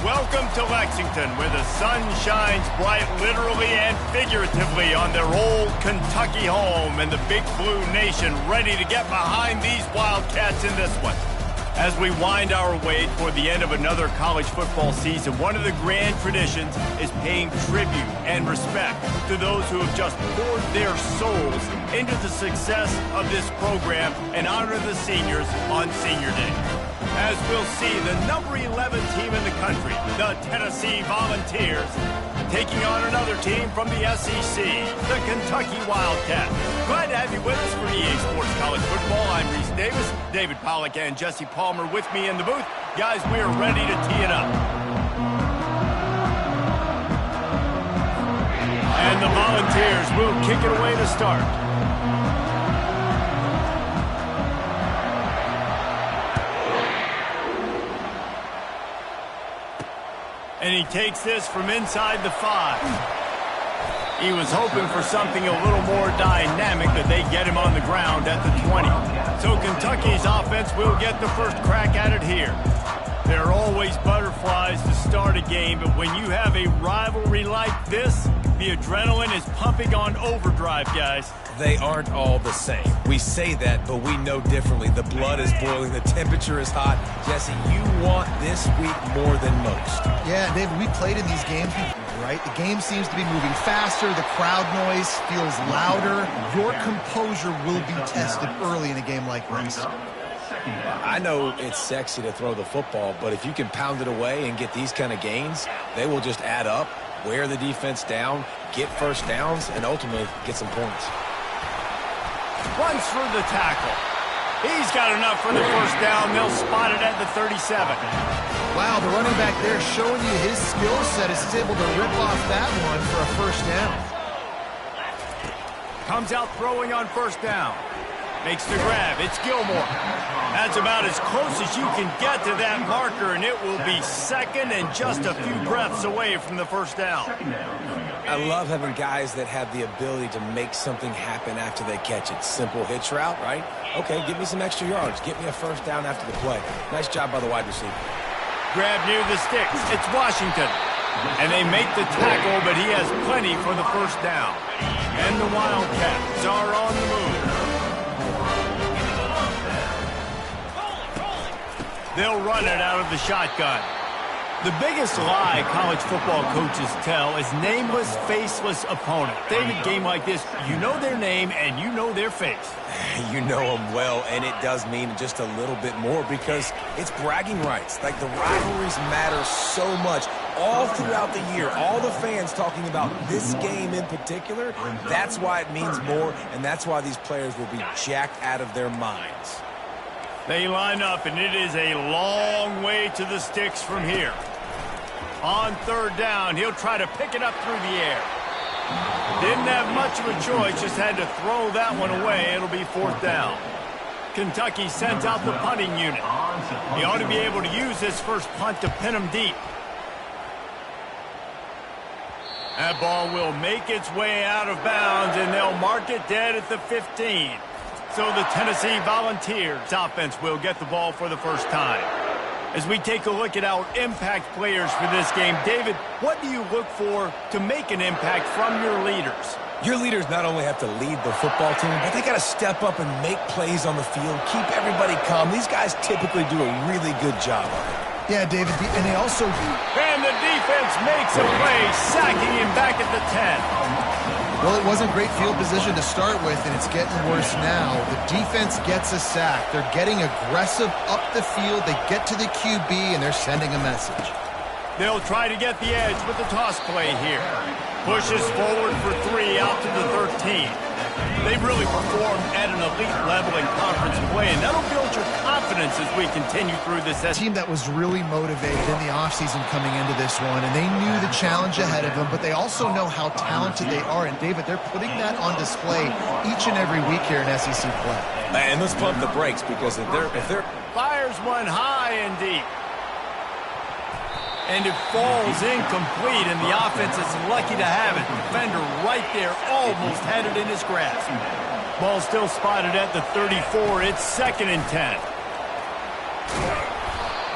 Welcome to Lexington, where the sun shines bright literally and figuratively on their old Kentucky home, and the Big Blue Nation ready to get behind these Wildcats in this one. As we wind our way toward the end of another college football season, one of the grand traditions is paying tribute and respect to those who have just poured their souls into the success of this program and honor the seniors on Senior Day. As we'll see, the number 11 team in the country, the Tennessee Volunteers, taking on another team from the SEC, the Kentucky Wildcats. Glad to have you with us for EA Sports College Football. I'm Reese Davis, David Pollack and Jesse Palmer with me in the booth. Guys, we are ready to tee it up. And the Volunteers will kick it away to start. And he takes this from inside the 5. He was hoping for something a little more dynamic, that they get him on the ground at the 20. So Kentucky's offense will get the first crack at it here. There are always butterflies to start a game, but when you have a rivalry like this, the adrenaline is pumping on overdrive, guys. They aren't all the same. We say that, but we know differently. The blood is boiling. The temperature is hot. Jesse, you want this week more than most. Yeah, David, we played in these games before, right? The game seems to be moving faster. The crowd noise feels louder. Your composure will be tested early in a game like this. I know it's sexy to throw the football, but if you can pound it away and get these kind of gains, they will just add up, wear the defense down, get first downs, and ultimately get some points. Runs for the tackle. He's got enough for the first down. They'll spot it at the 37. Wow, the running back there showing you his skill set as he's able to rip off that one for a first down. Comes out throwing on first down. Makes the grab. It's Gilmore. That's about as close as you can get to that marker, and it will be second and just a few breaths away from the first down. I love having guys that have the ability to make something happen after they catch it. Simple hitch route, right? Okay, give me some extra yards. Get me a first down after the play. Nice job by the wide receiver. Grab near the sticks. It's Washington. And they make the tackle, but he has plenty for the first down. And the Wildcats are on the move. They'll run it out of the shotgun. The biggest lie college football coaches tell is nameless, faceless opponent. David, game like this, you know their name and you know their face. You know them well, and it does mean just a little bit more because it's bragging rights. Like, the rivalries matter so much all throughout the year. All the fans talking about this game in particular, that's why it means more, and that's why these players will be jacked out of their minds. They line up, and it is a long way to the sticks from here. On third down, he'll try to pick it up through the air. Didn't have much of a choice, just had to throw that one away. It'll be fourth down. Kentucky sends out the punting unit. He ought to be able to use this first punt to pin him deep. That ball will make its way out of bounds, and they'll mark it dead at the 15. So the Tennessee Volunteers offense will get the ball for the first time. As we take a look at our impact players for this game, David, what do you look for to make an impact from your leaders? Your leaders not only have to lead the football team, but they got to step up and make plays on the field, keep everybody calm. These guys typically do a really good job of it. Yeah, David, and they also... And the defense makes a play, sacking him back at the 10. Well, it wasn't great field position to start with, and it's getting worse now. The defense gets a sack. They're getting aggressive up the field. They get to the QB, and they're sending a message. They'll try to get the edge with the toss play here. Pushes forward for 3 out to the 13. They've really performed at an elite level in conference play, and that'll build your confidence as we continue through this. A team that was really motivated in the offseason coming into this one, and they knew the challenge ahead of them, but they also know how talented they are. And, David, they're putting that on display each and every week here in SEC play. And let's pump the brakes, because if they're fires one high and deep. And it falls incomplete, and the offense is lucky to have it. Defender right there almost had it in his grasp. Ball still spotted at the 34. It's 2nd and 10.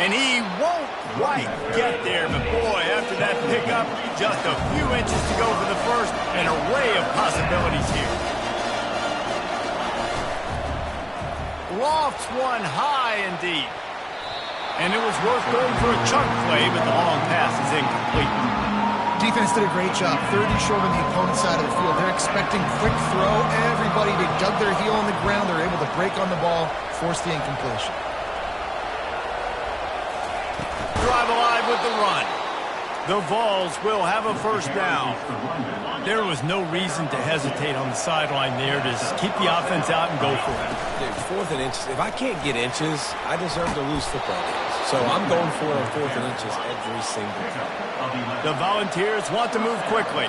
And he won't quite get there, but boy, after that pickup, just a few inches to go for the first. An array of possibilities here. Lofts one high and deep. And it was worth going for a chunk play, but the long pass is incomplete. Defense did a great job. 30 short on the opponent's side of the field. They're expecting quick throw. Everybody, they dug their heel on the ground. They're able to break on the ball, force the incompletion. Drive alive with the run. The Vols will have a first down. There was no reason to hesitate on the sideline there. Just keep the offense out and go for it. Dude, 4th and inches. If I can't get inches, I deserve to lose football games. So I'm going for it on 4th and inches every single time. The Volunteers want to move quickly.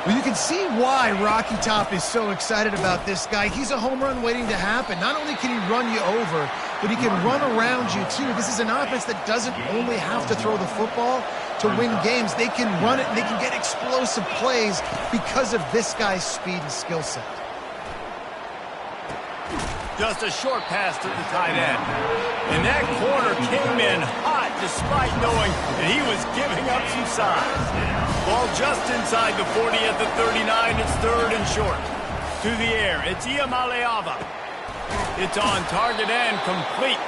Well, you can see why Rocky Top is so excited about this guy. He's a home run waiting to happen. Not only can he run you over, but he can run around you too. This is an offense that doesn't only have to throw the football to win games. They can run it and they can get explosive plays because of this guy's speed and skill set. Just a short pass to the tight end. And that corner came in hot despite knowing that he was giving up some size. Ball just inside the 40 at the 39. It's 3rd and short. To the air, it's Iamaleava. It's on target and complete.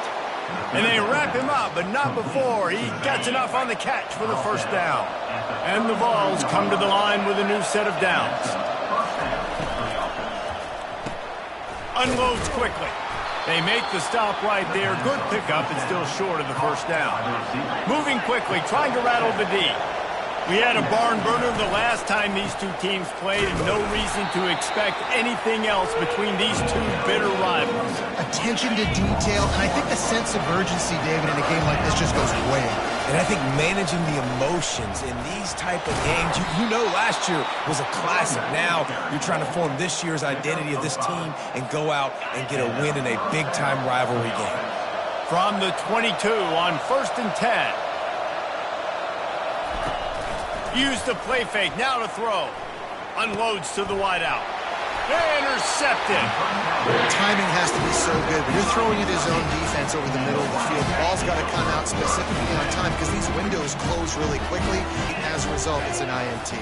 And they wrap him up, but not before he gets enough on the catch for the first down. And the Vols come to the line with a new set of downs. Unloads quickly. They make the stop right there. Good pickup, but still short of the first down. Moving quickly, trying to rattle the D. We had a barn burner the last time these two teams played, and no reason to expect anything else between these two bitter rivals. Attention to detail, and I think the sense of urgency, David, in a game like this just goes way up. And I think managing the emotions in these type of games, you know last year was a classic. Now you're trying to form this year's identity of this team and go out and get a win in a big-time rivalry game. From the 22 on 1st and 10. Use the play fake, now to throw. Unloads to the wideout. Intercepted. Timing has to be so good. When you're throwing at his own defense over the middle of the field, the ball's got to come out specifically on time because these windows close really quickly. As a result, it's an INT.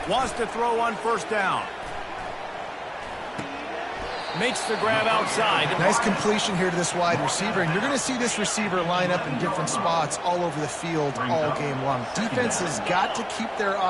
Wants to throw on 1st down. Makes the grab outside. Nice completion here to this wide receiver, and you're going to see this receiver line up in different spots all over the field all game long. Defense has got to keep their eye